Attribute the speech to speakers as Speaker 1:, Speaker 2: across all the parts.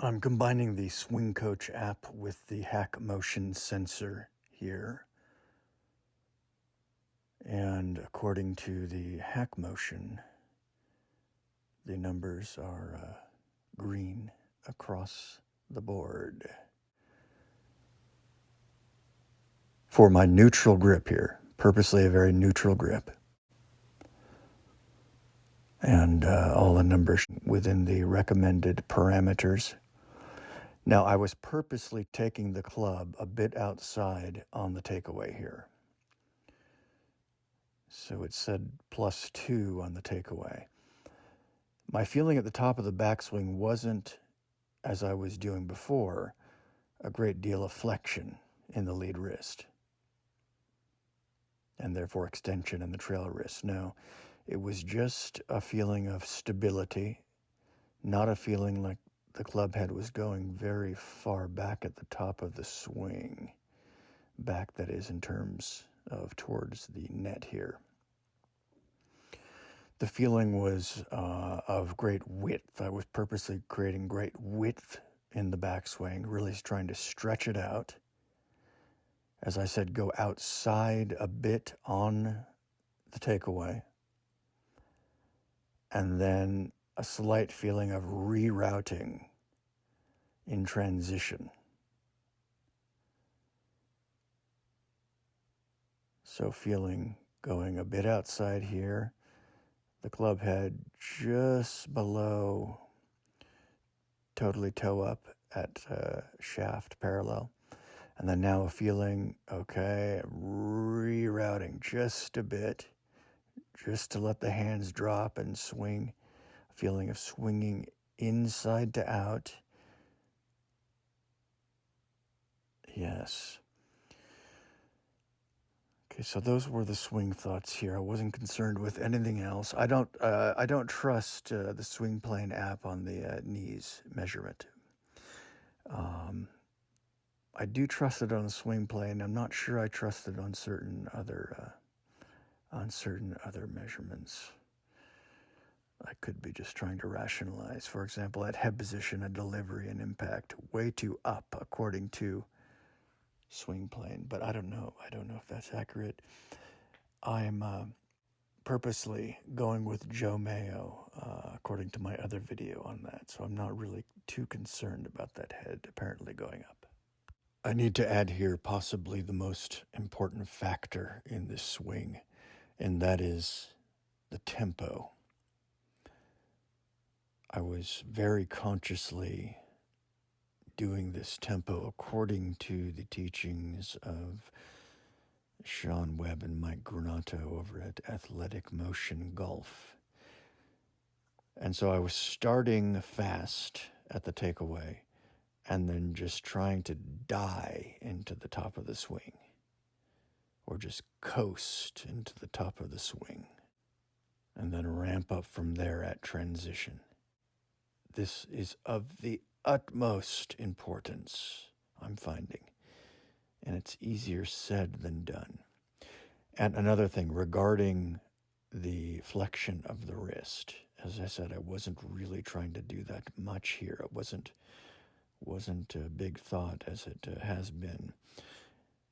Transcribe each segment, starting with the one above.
Speaker 1: I'm combining the Swing Coach app with the HackMotion sensor here. And according to the HackMotion, the numbers are green across the board. For my neutral grip here, purposely a very neutral grip. And all the numbers within the recommended parameters. Now, I was purposely taking the club a bit outside on the takeaway here. So it said +2 on the takeaway. My feeling at the top of the backswing wasn't, as I was doing before, a great deal of flexion in the lead wrist, and therefore extension in the trail wrist. No, it was just a feeling of stability, not a feeling like the club head was going very far back at the top of the swing. Back, that is, in terms of towards the net here. The feeling was of great width. I was purposely creating great width in the backswing, really trying to stretch it out. As I said, go outside a bit on the takeaway. And then a slight feeling of rerouting in transition. So feeling going a bit outside here, the club head just below, totally toe up at shaft parallel. And then now a feeling, okay, rerouting just a bit, just to let the hands drop and swing. A feeling of swinging inside to out. Yes. Okay, so those were the swing thoughts here. I wasn't concerned with anything else. I don't trust the swing plane app on the knees measurement. I do trust it on the swing plane. I'm not sure I trust it on certain other measurements. I could be just trying to rationalize. For example, at head position, a delivery and impact way too up according to swing plane, but I don't know if that's accurate. I'm purposely going with Joe Mayo, according to my other video on that, so I'm not really too concerned about that head apparently going up. I need to add here possibly the most important factor in this swing, and that is the tempo. I was very consciously doing this tempo according to the teachings of Sean Webb and Mike Granato over at Athletic Motion Golf. And so I was starting fast at the takeaway and then just trying to die into the top of the swing, or just coast into the top of the swing, and then ramp up from there at transition. This is of the utmost importance, I'm finding, and it's easier said than done. And another thing regarding the flexion of the wrist, as I said, I wasn't really trying to do that much here. It wasn't a big thought as it has been.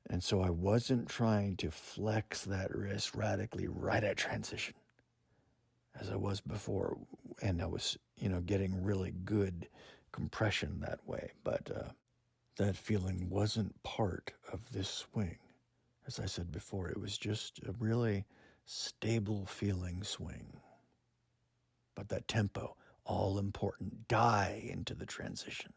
Speaker 1: And so I wasn't trying to flex that wrist radically right at transition as I was before, and I was, getting really good compression that way. But that feeling wasn't part of this swing. As I said before, it was just a really stable feeling swing. But that tempo, all important, die into the transition.